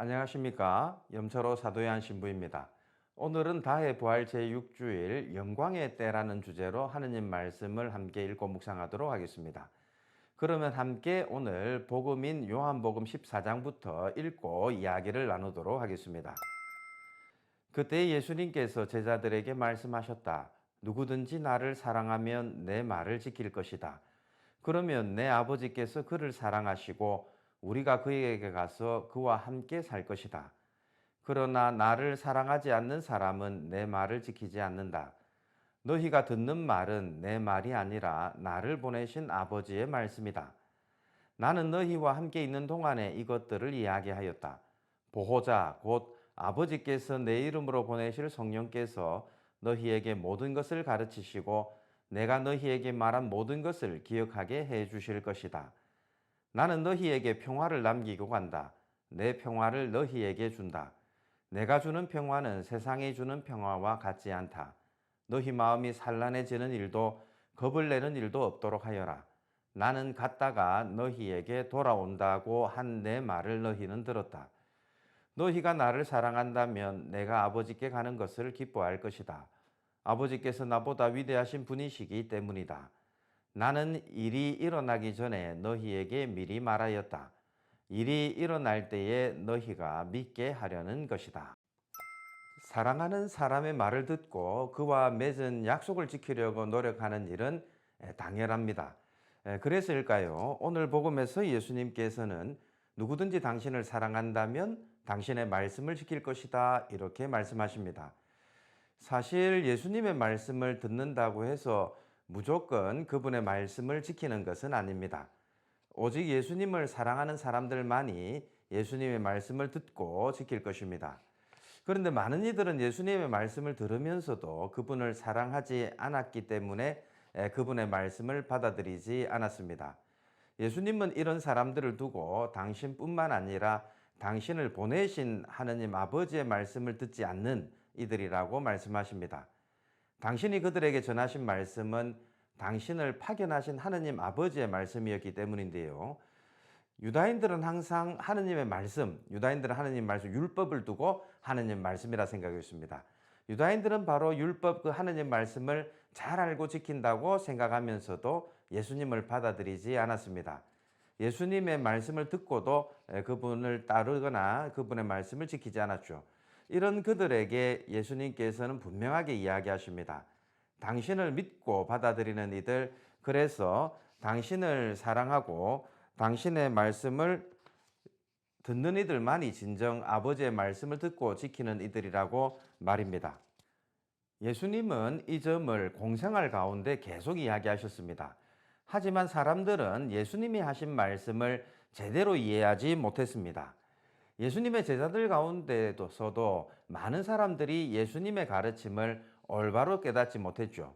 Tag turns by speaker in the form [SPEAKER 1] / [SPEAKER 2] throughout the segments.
[SPEAKER 1] 안녕하십니까. 염철호 사도연 신부입니다. 오늘은 다해 부활 제6주일 영광의 때라는 주제로 하느님 말씀을 함께 읽고 묵상하도록 하겠습니다. 그러면 함께 오늘 복음인 요한복음 14장부터 읽고 이야기를 나누도록 하겠습니다. 그때 예수님께서 제자들에게 말씀하셨다. 누구든지 나를 사랑하면 내 말을 지킬 것이다. 그러면 내 아버지께서 그를 사랑하시고 우리가 그에게 가서 그와 함께 살 것이다. 그러나 나를 사랑하지 않는 사람은 내 말을 지키지 않는다. 너희가 듣는 말은 내 말이 아니라 나를 보내신 아버지의 말씀이다. 나는 너희와 함께 있는 동안에 이것들을 이야기하였다. 보호자 곧 아버지께서 내 이름으로 보내실 성령께서 너희에게 모든 것을 가르치시고 내가 너희에게 말한 모든 것을 기억하게 해 주실 것이다. 나는 너희에게 평화를 남기고 간다. 내 평화를 너희에게 준다. 내가 주는 평화는 세상이 주는 평화와 같지 않다. 너희 마음이 산란해지는 일도 겁을 내는 일도 없도록 하여라. 나는 갔다가 너희에게 돌아온다고 한 내 말을 너희는 들었다. 너희가 나를 사랑한다면 내가 아버지께 가는 것을 기뻐할 것이다. 아버지께서 나보다 위대하신 분이시기 때문이다. 나는 일이 일어나기 전에 너희에게 미리 말하였다. 일이 일어날 때에 너희가 믿게 하려는 것이다. 사랑하는 사람의 말을 듣고 그와 맺은 약속을 지키려고 노력하는 일은 당연합니다. 그래서일까요? 오늘 복음에서 예수님께서는 누구든지 당신을 사랑한다면 당신의 말씀을 지킬 것이다 이렇게 말씀하십니다. 사실 예수님의 말씀을 듣는다고 해서 무조건 그분의 말씀을 지키는 것은 아닙니다. 오직 예수님을 사랑하는 사람들만이 예수님의 말씀을 듣고 지킬 것입니다. 그런데 많은 이들은 예수님의 말씀을 들으면서도 그분을 사랑하지 않았기 때문에 그분의 말씀을 받아들이지 않았습니다. 예수님은 이런 사람들을 두고 당신뿐만 아니라 당신을 보내신 하느님 아버지의 말씀을 듣지 않는 이들이라고 말씀하십니다. 당신이 그들에게 전하신 말씀은 당신을 파견하신 하느님 아버지의 말씀이었기 때문인데요. 유다인들은 항상 하느님의 말씀, 유다인들은 하느님 말씀, 율법을 두고 하느님 말씀이라 생각했습니다. 유다인들은 바로 율법 그 하느님 말씀을 잘 알고 지킨다고 생각하면서도 예수님을 받아들이지 않았습니다. 예수님의 말씀을 듣고도 그분을 따르거나 그분의 말씀을 지키지 않았죠. 이런 그들에게 예수님께서는 분명하게 이야기하십니다. 당신을 믿고 받아들이는 이들, 그래서 당신을 사랑하고 당신의 말씀을 듣는 이들만이 진정 아버지의 말씀을 듣고 지키는 이들이라고 말입니다. 예수님은 이 점을 공생활 가운데 계속 이야기하셨습니다. 하지만 사람들은 예수님이 하신 말씀을 제대로 이해하지 못했습니다. 예수님의 제자들 가운데서도 많은 사람들이 예수님의 가르침을 올바로 깨닫지 못했죠.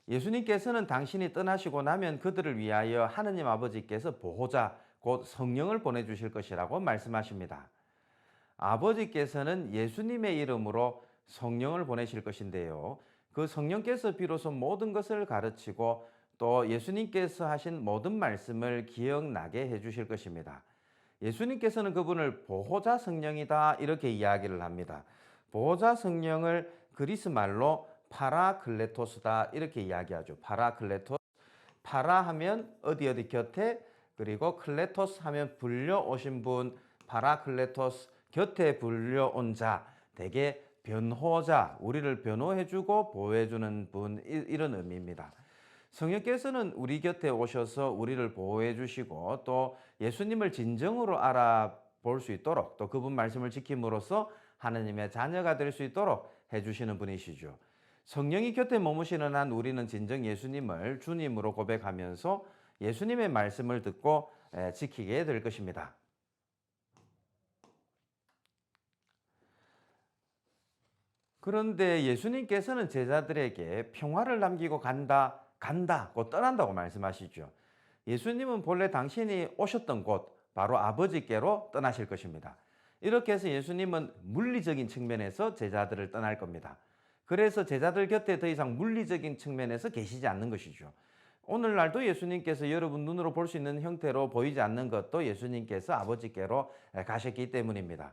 [SPEAKER 1] 예수님께서는 당신이 떠나시고 나면 그들을 위하여 하느님 아버지께서 보호자, 곧 성령을 보내주실 것이라고 말씀하십니다. 아버지께서는 예수님의 이름으로 성령을 보내실 것인데요. 그 성령께서 비로소 모든 것을 가르치고 또 예수님께서 하신 모든 말씀을 기억나게 해주실 것입니다. 예수님께서는 그분을 보호자 성령이다 이렇게 이야기를 합니다. 보호자 성령을 그리스 말로 파라클레토스다 이렇게 이야기하죠. 파라클레토스. 파라 하면 어디 곁에, 그리고 클레토스 하면 불려오신 분, 파라클레토스 곁에 불려온 자, 대개 변호자, 우리를 변호해주고 보호해주는 분, 이런 의미입니다. 성령께서는 우리 곁에 오셔서 우리를 보호해 주시고 또 예수님을 진정으로 알아볼 수 있도록 또 그분 말씀을 지킴으로써 하느님의 자녀가 될 수 있도록 해주시는 분이시죠. 성령이 곁에 머무시는 한 우리는 진정 예수님을 주님으로 고백하면서 예수님의 말씀을 듣고 지키게 될 것입니다. 그런데 예수님께서는 제자들에게 평화를 남기고 간다고 떠난다고 말씀하시죠. 예수님은 본래 당신이 오셨던 곳, 바로 아버지께로 떠나실 것입니다. 이렇게 해서 예수님은 물리적인 측면에서 제자들을 떠날 겁니다. 그래서 제자들 곁에 더 이상 물리적인 측면에서 계시지 않는 것이죠. 오늘날도 예수님께서 여러분 눈으로 볼 수 있는 형태로 보이지 않는 것도 예수님께서 아버지께로 가셨기 때문입니다.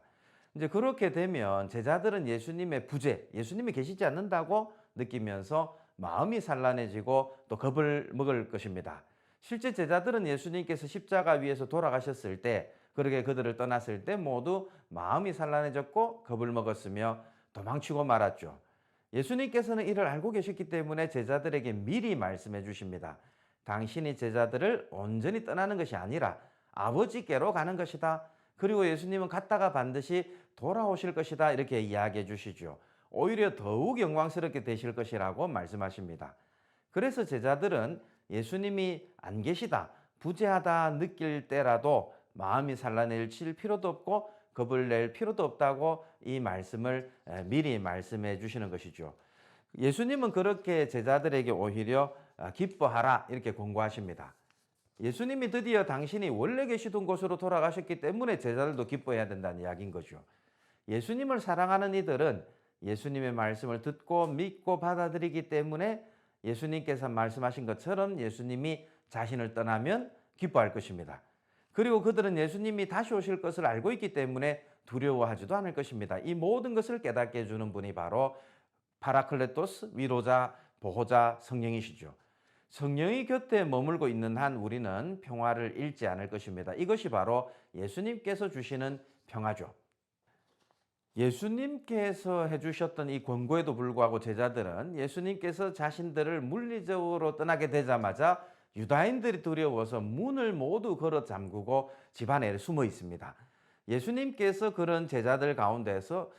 [SPEAKER 1] 이제 그렇게 되면 제자들은 예수님의 부재, 예수님이 계시지 않는다고 느끼면서 마음이 산란해지고 또 겁을 먹을 것입니다. 실제 제자들은 예수님께서 십자가 위에서 돌아가셨을 때, 그렇게 그들을 떠났을 때 모두 마음이 산란해졌고 겁을 먹었으며 도망치고 말았죠. 예수님께서는 이를 알고 계셨기 때문에 제자들에게 미리 말씀해 주십니다. 당신이 제자들을 온전히 떠나는 것이 아니라 아버지께로 가는 것이다. 그리고 예수님은 갔다가 반드시 돌아오실 것이다. 이렇게 이야기해 주시죠. 오히려 더욱 영광스럽게 되실 것이라고 말씀하십니다. 그래서 제자들은 예수님이 안 계시다, 부재하다 느낄 때라도 마음이 산란해질 필요도 없고 겁을 낼 필요도 없다고 이 말씀을 미리 말씀해 주시는 것이죠. 예수님은 그렇게 제자들에게 오히려 기뻐하라 이렇게 권고하십니다. 예수님이 드디어 당신이 원래 계시던 곳으로 돌아가셨기 때문에 제자들도 기뻐해야 된다는 이야기인 거죠. 예수님을 사랑하는 이들은 예수님의 말씀을 듣고 믿고 받아들이기 때문에 예수님께서 말씀하신 것처럼 예수님이 자신을 떠나면 기뻐할 것입니다. 그리고 그들은 예수님이 다시 오실 것을 알고 있기 때문에 두려워하지도 않을 것입니다. 이 모든 것을 깨닫게 해주는 분이 바로 파라클레토스, 위로자, 보호자, 성령이시죠. 성령이 곁에 머물고 있는 한 우리는 평화를 잃지 않을 것입니다. 이것이 바로 예수님께서 주시는 평화죠. 예수님께서 해주셨던 이 권고에도 불구하고 제자들은 예수님께서 자신들을 물리적으로 떠나게 되자마자 유다인들이 두려워서 문을 모두 걸어 잠그고 집 안에 숨어 있습니다. 예수님께서 그런 제자들 가운데로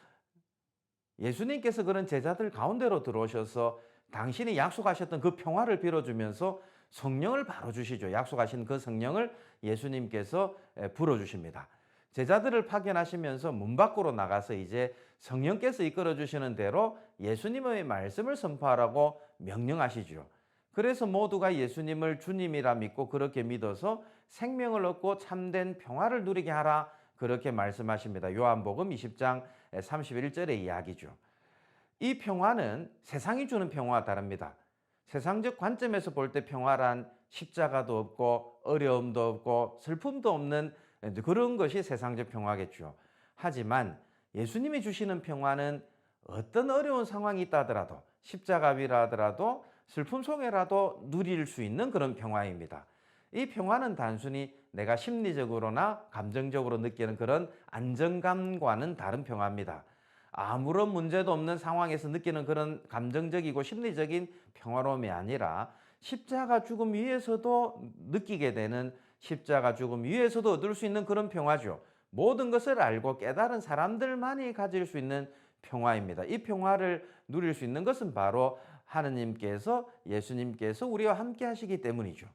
[SPEAKER 1] 들어오셔서 당신이 약속하셨던 그 평화를 빌어주면서 성령을 바로 주시죠. 약속하신 그 성령을 예수님께서 불어주십니다. 제자들을 파견하시면서 문 밖으로 나가서 이제 성령께서 이끌어 주시는 대로 예수님의 말씀을 선포하라고 명령하시죠. 그래서 모두가 예수님을 주님이라 믿고 그렇게 믿어서 생명을 얻고 참된 평화를 누리게 하라, 그렇게 말씀하십니다. 요한복음 20장 31절의 이야기죠. 이 평화는 세상이 주는 평화와 다릅니다. 세상적 관점에서 볼 때 평화란 십자가도 없고 어려움도 없고 슬픔도 없는 그런 것이 세상적 평화겠죠. 하지만 예수님이 주시는 평화는 어떤 어려운 상황이 있다 하더라도, 십자가 위라 하더라도, 슬픔 속에라도 누릴 수 있는 그런 평화입니다. 이 평화는 단순히 내가 심리적으로나 감정적으로 느끼는 그런 안정감과는 다른 평화입니다. 아무런 문제도 없는 상황에서 느끼는 그런 감정적이고 심리적인 평화로움이 아니라 십자가 죽음 위에서도 느끼게 되는, 십자가 죽음 위에서도 얻을 수 있는 그런 평화죠. 모든 것을 알고 깨달은 사람들만이 가질 수 있는 평화입니다. 이 평화를 누릴 수 있는 것은 바로 하느님께서, 예수님께서 우리와 함께 하시기 때문이죠.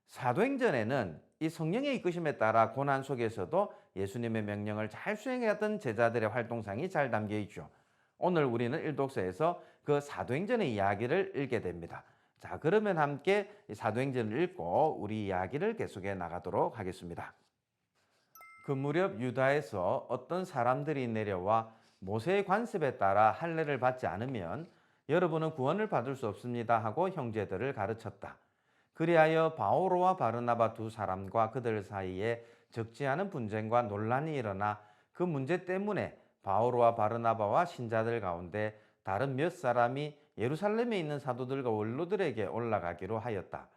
[SPEAKER 1] 사도행전에는 이 성령의 이끄심에 따라 고난 속에서도 예수님의 명령을 잘 수행했던 제자들의 활동상이 잘 담겨 있죠. 오늘 우리는 일독서에서 그 사도행전의 이야기를 읽게 됩니다. 자, 그러면 함께 사도행전을 읽고 우리 이야기를 계속해 나가도록 하겠습니다. 그 무렵 유다에서 어떤 사람들이 내려와 모세의 관습에 따라 할례를 받지 않으면 여러분은 구원을 받을 수 없습니다 하고 형제들을 가르쳤다. 그리하여 바오로와 바르나바 두 사람과 그들 사이에 적지 않은 분쟁과 논란이 일어나 그 문제 때문에 바오로와 바르나바와 신자들 가운데 다른 몇 사람이 예루살렘에 있는 사도들과 원로들에게 올라가기로 하였다.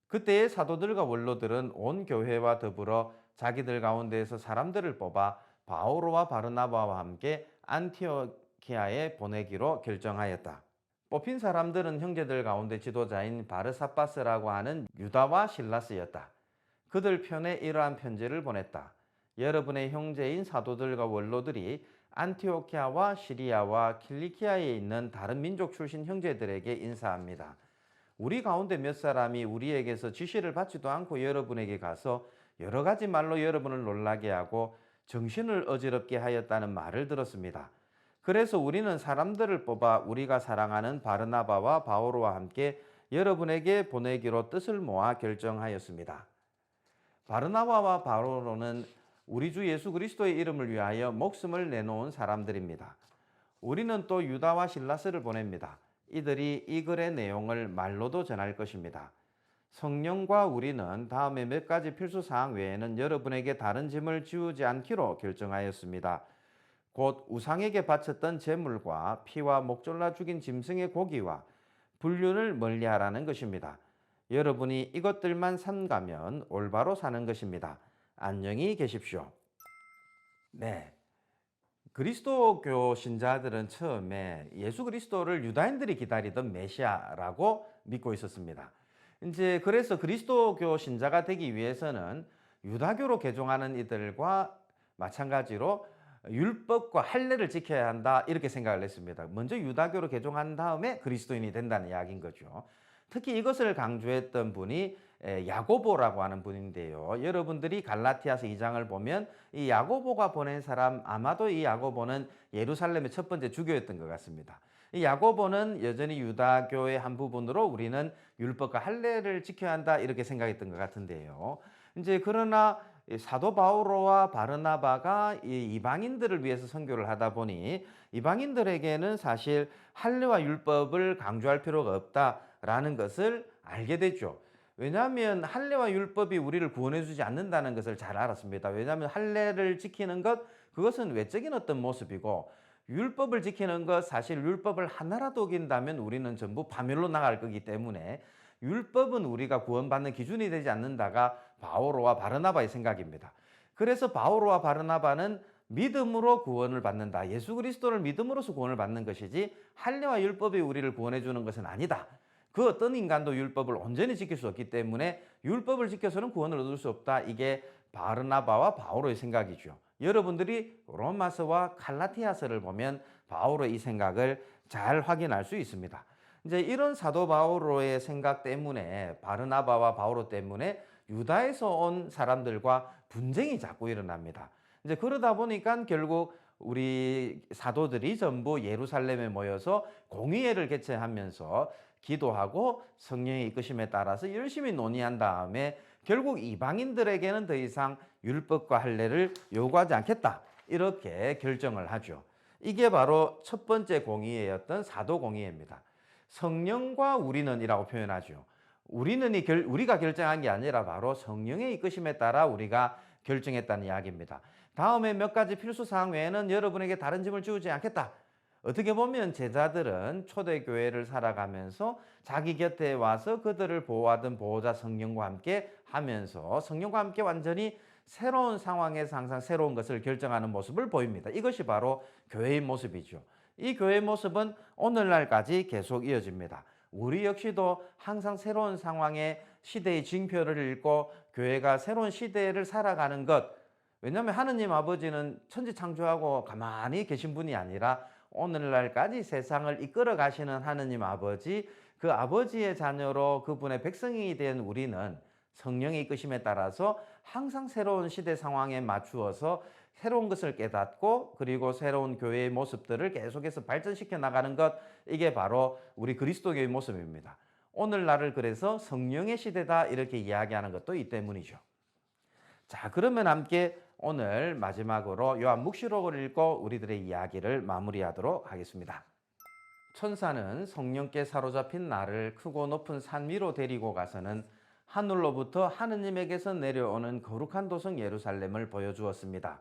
[SPEAKER 1] 그때의 사도들과 원로들은 온 교회와 더불어 자기들 가운데에서 사람들을 뽑아 바오로와 바르나바와 함께 안티오키아에 보내기로 결정하였다. 뽑힌 사람들은 형제들 가운데 지도자인 바르사바스라고 하는 유다와 실라스였다. 그들 편에 이러한 편지를 보냈다. 여러분의 형제인 사도들과 원로들이 안티오키아와 시리아와 킬리키아에 있는 다른 민족 출신 형제들에게 인사합니다. 우리 가운데 몇 사람이 우리에게서 지시를 받지도 않고 여러분에게 가서 여러 가지 말로 여러분을 놀라게 하고 정신을 어지럽게 하였다는 말을 들었습니다. 그래서 우리는 사람들을 뽑아 우리가 사랑하는 바르나바와 바오로와 함께 여러분에게 보내기로 뜻을 모아 결정하였습니다. 바르나바와 바오로는 우리 주 예수 그리스도의 이름을 위하여 목숨을 내놓은 사람들입니다. 우리는 또 유다와 실라스를 보냅니다. 이들이 이 글의 내용을 말로도 전할 것입니다. 성령과 우리는 다음에 몇 가지 필수 사항 외에는 여러분에게 다른 짐을 지우지 않기로 결정하였습니다. 곧 우상에게 바쳤던 제물과 피와 목졸라 죽인 짐승의 고기와 불륜을 멀리하라는 것입니다. 여러분이 이것들만 삼가면 올바로 사는 것입니다. 안녕히 계십시오. 네. 그리스도교 신자들은 처음에 예수 그리스도를 유다인들이 기다리던 메시아라고 믿고 있었습니다. 이제 그래서 그리스도교 신자가 되기 위해서는 유다교로 개종하는 이들과 마찬가지로 율법과 할례를 지켜야 한다 이렇게 생각을 했습니다. 먼저 유다교로 개종한 다음에 그리스도인이 된다는 이야기인 거죠. 특히 이것을 강조했던 분이 야고보라고 하는 분인데요. 여러분들이 갈라티아서 2장을 보면 이 야고보가 보낸 사람, 아마도 이 야고보는 예루살렘의 첫 번째 주교였던 것 같습니다. 이 야고보는 여전히 유다교의 한 부분으로 우리는 율법과 할례를 지켜야 한다 이렇게 생각했던 것 같은데요. 이제 그러나 사도 바오로와 바르나바가 이 이방인들을 위해서 선교를 하다 보니 이방인들에게는 사실 할례와 율법을 강조할 필요가 없다라는 것을 알게 됐죠. 왜냐하면 할례와 율법이 우리를 구원해 주지 않는다는 것을 잘 알았습니다. 왜냐하면 할례를 지키는 것, 그것은 외적인 어떤 모습이고 율법을 지키는 것, 사실 율법을 하나라도 어긴다면 우리는 전부 파멸로 나갈 거기 때문에 율법은 우리가 구원받는 기준이 되지 않는다가 바오로와 바르나바의 생각입니다. 그래서 바오로와 바르나바는 믿음으로 구원을 받는다. 예수 그리스도를 믿음으로써 구원을 받는 것이지 할례와 율법이 우리를 구원해 주는 것은 아니다. 그 어떤 인간도 율법을 온전히 지킬 수 없기 때문에 율법을 지켜서는 구원을 얻을 수 없다. 이게 바르나바와 바오로의 생각이죠. 여러분들이 로마서와 갈라티아서를 보면 바오로의 이 생각을 잘 확인할 수 있습니다. 이제 이런 사도 바오로의 생각 때문에 바르나바와 바오로 때문에 유다에서 온 사람들과 분쟁이 자꾸 일어납니다. 이제 그러다 보니까 결국 우리 사도들이 전부 예루살렘에 모여서 공의회를 개최하면서 기도하고 성령의 이끄심에 따라서 열심히 논의한 다음에 결국 이방인들에게는 더 이상 율법과 할례를 요구하지 않겠다 이렇게 결정을 하죠. 이게 바로 첫 번째 공의회였던 사도 공의회입니다. 성령과 우리는 이라고 표현하죠. 우리가 결정한 게 아니라 바로 성령의 이끄심에 따라 우리가 결정했다는 이야기입니다. 다음에 몇 가지 필수 사항 외에는 여러분에게 다른 짐을 지우지 않겠다. 어떻게 보면 제자들은 초대교회를 살아가면서 자기 곁에 와서 그들을 보호하던 보호자 성령과 함께 하면서 성령과 함께 완전히 새로운 상황에서 항상 새로운 것을 결정하는 모습을 보입니다. 이것이 바로 교회의 모습이죠. 이 교회의 모습은 오늘날까지 계속 이어집니다. 우리 역시도 항상 새로운 상황에 시대의 징표를 읽고 교회가 새로운 시대를 살아가는 것. 왜냐하면 하느님 아버지는 천지 창조하고 가만히 계신 분이 아니라 오늘날까지 세상을 이끌어 가시는 하느님 아버지, 그 아버지의 자녀로 그분의 백성이 된 우리는 성령의 이끄심에 따라서 항상 새로운 시대 상황에 맞추어서 새로운 것을 깨닫고 그리고 새로운 교회의 모습들을 계속해서 발전시켜 나가는 것, 이게 바로 우리 그리스도교의 모습입니다. 오늘날을 그래서 성령의 시대다 이렇게 이야기하는 것도 이 때문이죠. 자, 그러면 함께 오늘 마지막으로 요한묵시록을 읽고 우리들의 이야기를 마무리하도록 하겠습니다. 천사는 성령께 사로잡힌 나를 크고 높은 산 위로 데리고 가서는 하늘로부터 하느님에게서 내려오는 거룩한 도성 예루살렘을 보여주었습니다.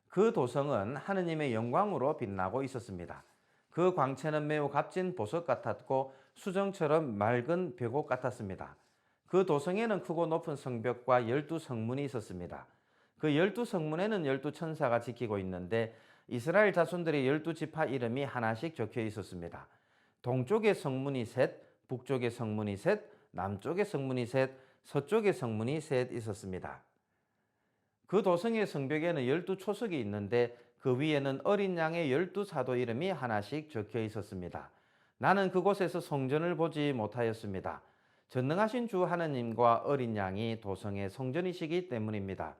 [SPEAKER 1] 그 도성은 하느님의 영광으로 빛나고 있었습니다. 그 광채는 매우 값진 보석 같았고 수정처럼 맑은 벽옥 같았습니다. 그 도성에는 크고 높은 성벽과 12성문이 있었습니다. 그 12성문에는 12천사가 지키고 있는데 이스라엘 자손들의 12지파 이름이 하나씩 적혀 있었습니다. 동쪽의 성문이 셋, 북쪽의 성문이 셋, 남쪽의 성문이 셋, 서쪽의 성문이 셋 있었습니다. 그 도성의 성벽에는 12초석이 있는데 그 위에는 어린 양의 12사도 이름이 하나씩 적혀 있었습니다. 나는 그곳에서 성전을 보지 못하였습니다. 전능하신 주 하느님과 어린 양이 도성의 성전이시기 때문입니다.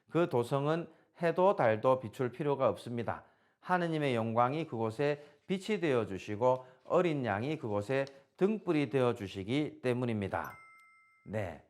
[SPEAKER 1] 그 도성은 해도 달도 비출 필요가 없습니다. 하느님의 영광이 그곳에 빛이 되어 주시고 어린 양이 그곳에 등불이 되어 주시기 때문입니다. 네.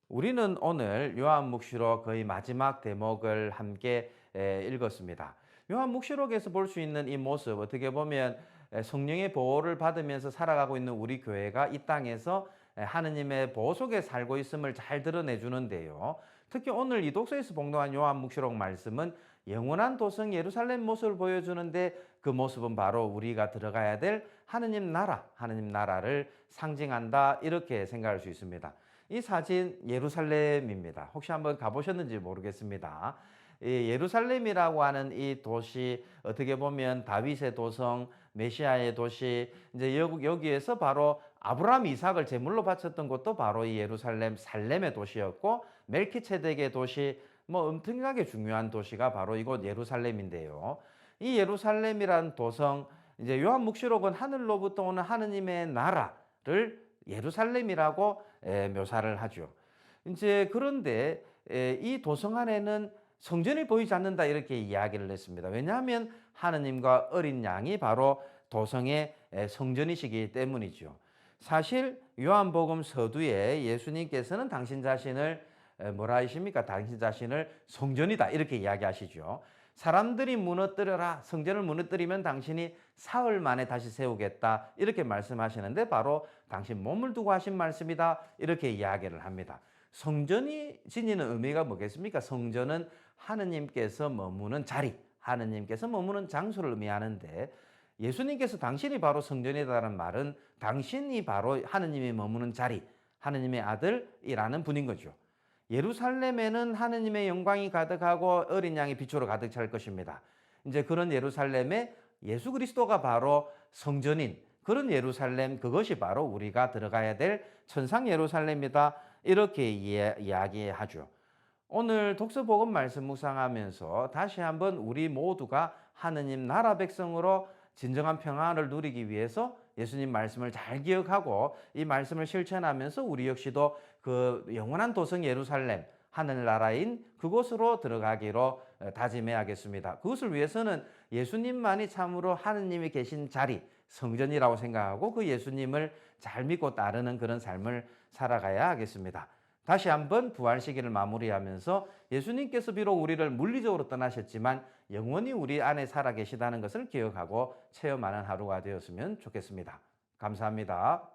[SPEAKER 1] 우리는 오늘 요한묵시록 거의 마지막 대목을 함께 읽었습니다. 요한묵시록에서 볼 수 있는 이 모습, 어떻게 보면 성령의 보호를 받으면서 살아가고 있는 우리 교회가 이 땅에서 하느님의 보호 속에 살고 있음을 잘 드러내 주는데요. 특히 오늘 이 독서에서 봉독한 요한묵시록 말씀은 영원한 도성 예루살렘 모습을 보여주는데 그 모습은 바로 우리가 들어가야 될 하느님 나라, 하느님 나라를 상징한다 이렇게 생각할 수 있습니다. 이 사진 예루살렘입니다. 혹시 한번 가보셨는지 모르겠습니다. 예루살렘이라고 하는 이 도시 어떻게 보면 다윗의 도성, 메시아의 도시, 이제 여기에서 바로 아브라함 이삭을 제물로 바쳤던 곳도 바로 이 예루살렘 살렘의 도시였고 멜키체덱의 도시 뭐 엄청나게 중요한 도시가 바로 이곳 예루살렘인데요. 이 예루살렘이란 도성 이제 요한묵시록은 하늘로부터 오는 하느님의 나라를 예루살렘이라고 묘사를 하죠. 이제 그런데 이 도성 안에는 성전이 보이지 않는다 이렇게 이야기를 했습니다. 왜냐하면 하느님과 어린 양이 바로 도성의 성전이시기 때문이죠. 사실 요한복음 서두에 예수님께서는 당신 자신을 뭐라 하십니까? 당신 자신을 성전이다 이렇게 이야기하시죠. 사람들이 무너뜨려라, 성전을 무너뜨리면 당신이 사흘 만에 다시 세우겠다 이렇게 말씀하시는데 바로 당신 몸을 두고 하신 말씀이다 이렇게 이야기를 합니다. 성전이 지니는 의미가 뭐겠습니까? 성전은 하느님께서 머무는 자리, 하느님께서 머무는 장소를 의미하는데 예수님께서 당신이 바로 성전이다라는 말은 당신이 바로 하느님이 머무는 자리, 하느님의 아들이라는 분인 거죠. 예루살렘에는 하느님의 영광이 가득하고 어린 양의 빛으로 가득 찰 것입니다. 이제 그런 예루살렘에 예수 그리스도가 바로 성전인 그런 예루살렘, 그것이 바로 우리가 들어가야 될 천상 예루살렘이다 이렇게 이야기하죠. 오늘 독서복음 말씀 묵상하면서 다시 한번 우리 모두가 하느님 나라 백성으로 진정한 평안을 누리기 위해서 예수님 말씀을 잘 기억하고 이 말씀을 실천하면서 우리 역시도 그 영원한 도성 예루살렘 하늘나라인 그곳으로 들어가기로 다짐해야겠습니다. 그것을 위해서는 예수님만이 참으로 하느님이 계신 자리 성전이라고 생각하고 그 예수님을 잘 믿고 따르는 그런 삶을 살아가야 하겠습니다. 다시 한번 부활 시기를 마무리하면서 예수님께서 비록 우리를 물리적으로 떠나셨지만 영원히 우리 안에 살아 계시다는 것을 기억하고 체험하는 하루가 되었으면 좋겠습니다. 감사합니다.